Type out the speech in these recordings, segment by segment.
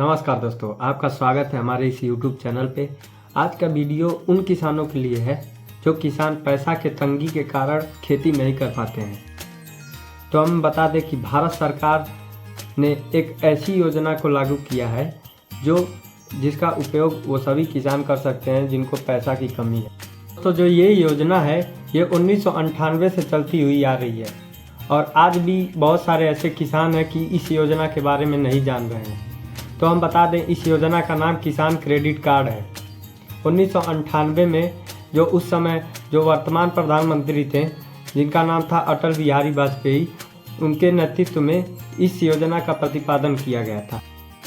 नमस्कार दोस्तों, आपका स्वागत है हमारे इस YouTube चैनल पे। आज का वीडियो उन किसानों के लिए है जो किसान पैसा के तंगी के कारण खेती नहीं कर पाते हैं। तो हम बता दें कि भारत सरकार ने एक ऐसी योजना को लागू किया है जिसका उपयोग वो सभी किसान कर सकते हैं जिनको पैसा की कमी है। तो जो ये योजना है ये 1998 से चलती हुई आ रही है और आज भी बहुत सारे ऐसे किसान हैं कि इस योजना के बारे में नहीं जान रहे हैं। तो हम बता दें, इस योजना का नाम किसान क्रेडिट कार्ड है। 1998 में जो उस समय जो वर्तमान प्रधानमंत्री थे जिनका नाम था अटल बिहारी वाजपेयी, उनके नेतृत्व में इस योजना का प्रतिपादन किया गया था।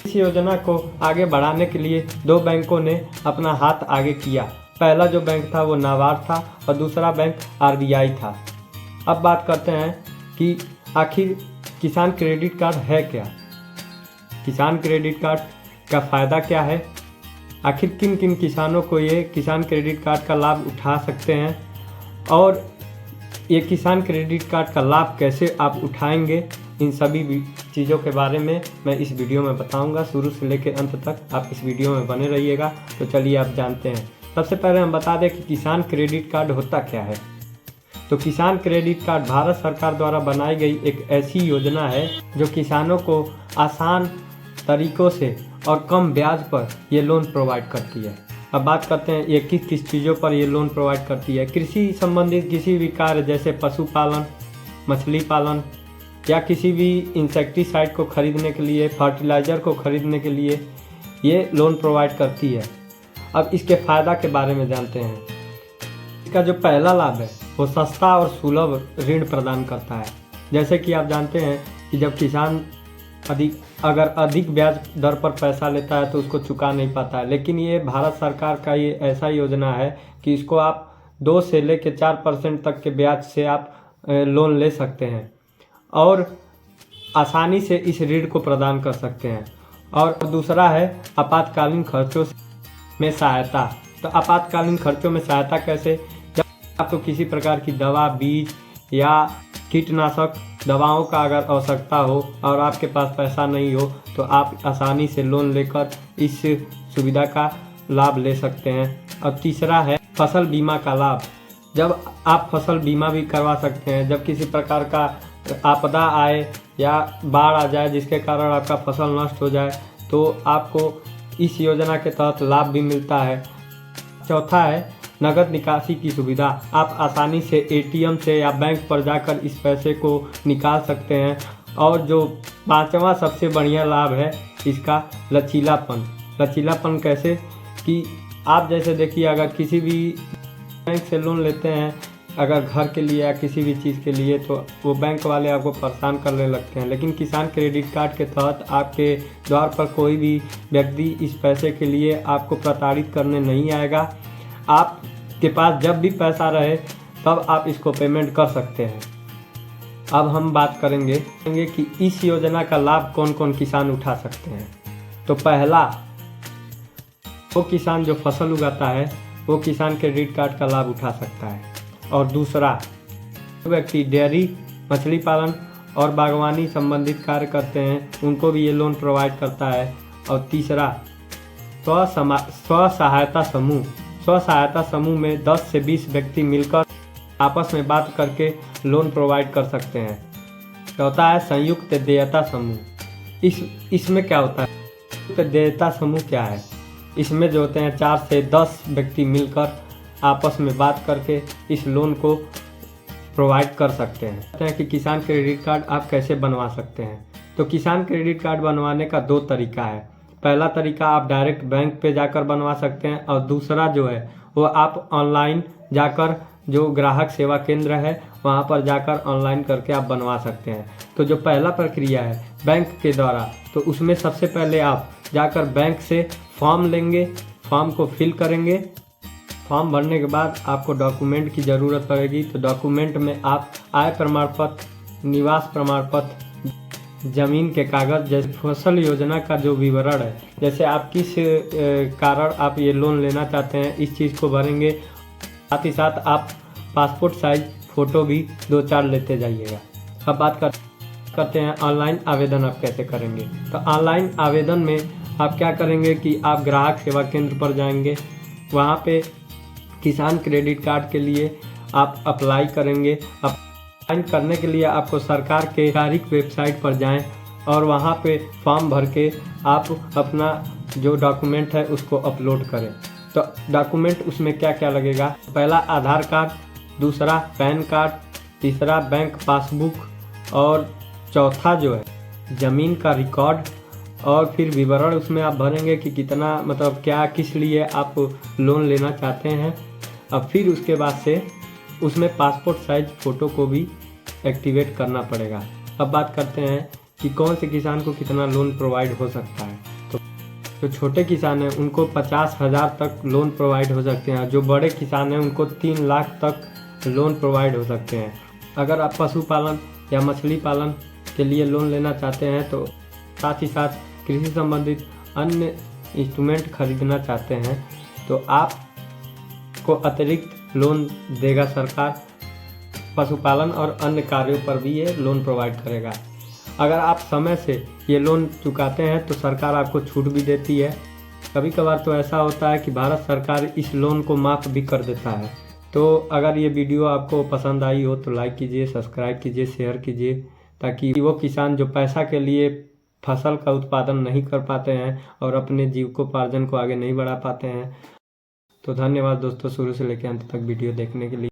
इस योजना को आगे बढ़ाने के लिए दो बैंकों ने अपना हाथ आगे किया। पहला जो बैंक था वो नाबार्ड था और दूसरा बैंक RBI था। अब बात करते हैं कि आखिर किसान क्रेडिट कार्ड है क्या, किसान क्रेडिट कार्ड का फ़ायदा क्या है, आखिर किन किन किसानों को ये किसान क्रेडिट कार्ड का लाभ उठा सकते हैं और ये किसान क्रेडिट कार्ड का लाभ कैसे आप उठाएंगे, इन सभी चीज़ों के बारे में मैं इस वीडियो में बताऊंगा। शुरू से लेकर अंत तक आप इस वीडियो में बने रहिएगा। तो चलिए आप जानते हैं। सबसे पहले हम बता दें कि किसान क्रेडिट कार्ड होता क्या है। तो किसान क्रेडिट कार्ड भारत सरकार द्वारा बनाई गई एक ऐसी योजना है जो किसानों को आसान तरीक़ों से और कम ब्याज पर ये लोन प्रोवाइड करती है। अब बात करते हैं ये किस किस चीज़ों पर ये लोन प्रोवाइड करती है। कृषि संबंधित किसी भी कार्य जैसे पशुपालन, मछली पालन या किसी भी इंसेक्टिसाइड को खरीदने के लिए, फर्टिलाइज़र को खरीदने के लिए ये लोन प्रोवाइड करती है। अब इसके फ़ायदा के बारे में जानते हैं। इसका जो पहला लाभ है वो सस्ता और सुलभ ऋण प्रदान करता है। जैसे कि आप जानते हैं कि जब किसान अगर अधिक ब्याज दर पर पैसा लेता है तो उसको चुका नहीं पाता है, लेकिन ये भारत सरकार का ये ऐसा योजना है कि इसको आप 2 से लेकर 4% तक के ब्याज से आप लोन ले सकते हैं और आसानी से इस ऋण को प्रदान कर सकते हैं। और दूसरा है आपातकालीन खर्चों में सहायता। तो आपातकालीन खर्चों में सहायता कैसे, जब आपको किसी प्रकार की दवा, बीज या कीटनाशक दवाओं का अगर आवश्यकता हो और आपके पास पैसा नहीं हो तो आप आसानी से लोन लेकर इस सुविधा का लाभ ले सकते हैं। और तीसरा है फसल बीमा का लाभ। जब आप फसल बीमा भी करवा सकते हैं, जब किसी प्रकार का आपदा आए या बाढ़ आ जाए जिसके कारण आपका फसल नष्ट हो जाए तो आपको इस योजना के तहत लाभ भी मिलता है। चौथा है नगद निकासी की सुविधा। आप आसानी से ATM से या बैंक पर जाकर इस पैसे को निकाल सकते हैं। और जो पांचवा सबसे बढ़िया लाभ है इसका लचीलापन। लचीलापन कैसे कि आप जैसे देखिए, अगर किसी भी बैंक से लोन लेते हैं अगर घर के लिए या किसी भी चीज़ के लिए, तो वो बैंक वाले आपको परेशान करने लगते हैं। लेकिन किसान क्रेडिट कार्ड के तहत आपके द्वार पर कोई भी व्यक्ति इस पैसे के लिए आपको प्रताड़ित करने नहीं आएगा। आपके पास जब भी पैसा रहे तब आप इसको पेमेंट कर सकते हैं। अब हम बात करेंगे कि इस योजना का लाभ कौन कौन किसान उठा सकते हैं। तो पहला, वो किसान जो फसल उगाता है वो किसान क्रेडिट कार्ड का लाभ उठा सकता है। और दूसरा, व्यक्ति डेयरी, मछली पालन और बागवानी संबंधित कार्य करते हैं उनको भी ये लोन प्रोवाइड करता है। और तीसरा, स्व सहायता समूह में 10 से 20 व्यक्ति मिलकर आपस में बात करके लोन प्रोवाइड कर सकते हैं। चौथा है संयुक्त देयता समूह। इसमें क्या होता है, संयुक्त देयता समूह क्या है, इसमें जो होते हैं 4 से 10 व्यक्ति मिलकर आपस में बात करके इस लोन को प्रोवाइड कर सकते हैं। कहते हैं कि किसान क्रेडिट कार्ड आप कैसे बनवा सकते हैं। तो किसान क्रेडिट कार्ड बनवाने का 2 तरीका है। पहला तरीका आप डायरेक्ट बैंक पे जाकर बनवा सकते हैं और दूसरा जो है वो आप ऑनलाइन जाकर, जो ग्राहक सेवा केंद्र है वहाँ पर जाकर ऑनलाइन करके आप बनवा सकते हैं। तो जो पहला प्रक्रिया है बैंक के द्वारा, तो उसमें सबसे पहले आप जाकर बैंक से फॉर्म लेंगे, फॉर्म को फिल करेंगे। फॉर्म भरने के बाद आपको डॉक्यूमेंट की ज़रूरत पड़ेगी। तो डॉक्यूमेंट में आप आय प्रमाण पत्र, निवास प्रमाण पत्र, ज़मीन के कागज़, जैसे फसल योजना का जो विवरण है, जैसे आप किस कारण आप ये लोन लेना चाहते हैं इस चीज़ को भरेंगे। साथ ही साथ आप पासपोर्ट साइज फ़ोटो भी 2-4 लेते जाइएगा। अब बात करते हैं ऑनलाइन आवेदन आप कैसे करेंगे। तो ऑनलाइन आवेदन में आप क्या करेंगे कि आप ग्राहक सेवा केंद्र पर जाएंगे, वहाँ पे किसान क्रेडिट कार्ड के लिए आप अप्लाई करेंगे। अप्लाई करने के लिए आपको सरकार के आधिकारिक वेबसाइट पर जाएं और वहाँ पे फॉर्म भर के आप अपना जो डॉक्यूमेंट है उसको अपलोड करें। तो डॉक्यूमेंट उसमें क्या क्या लगेगा, पहला आधार कार्ड, दूसरा पैन कार्ड, तीसरा बैंक पासबुक और चौथा जो है ज़मीन का रिकॉर्ड। और फिर विवरण उसमें आप भरेंगे कि कितना मतलब क्या किस लिए आप लोन लेना चाहते हैं। अब फिर उसके बाद से उसमें पासपोर्ट साइज फ़ोटो को भी एक्टिवेट करना पड़ेगा। अब बात करते हैं कि कौन से किसान को कितना लोन प्रोवाइड हो सकता है। तो जो छोटे किसान हैं उनको 50,000 तक लोन प्रोवाइड हो सकते हैं। जो बड़े किसान हैं उनको 3 लाख तक लोन प्रोवाइड हो सकते हैं। अगर आप पशुपालन या मछली पालन के लिए लोन लेना चाहते हैं तो साथ ही साथ कृषि संबंधित अन्य इंस्ट्रूमेंट खरीदना चाहते हैं तो आपको अतिरिक्त लोन देगा सरकार। पशुपालन और अन्य कार्यों पर भी ये लोन प्रोवाइड करेगा। अगर आप समय से ये लोन चुकाते हैं तो सरकार आपको छूट भी देती है। कभी कभार तो ऐसा होता है कि भारत सरकार इस लोन को माफ़ भी कर देता है। तो अगर ये वीडियो आपको पसंद आई हो तो लाइक कीजिए, सब्सक्राइब कीजिए, शेयर कीजिए, ताकि वो किसान जो पैसा के लिए फसल का उत्पादन नहीं कर पाते हैं और अपने जीविकोपार्जन को आगे नहीं बढ़ा पाते हैं। तो धन्यवाद दोस्तों, शुरू से लेकर अंत तक वीडियो देखने के लिए।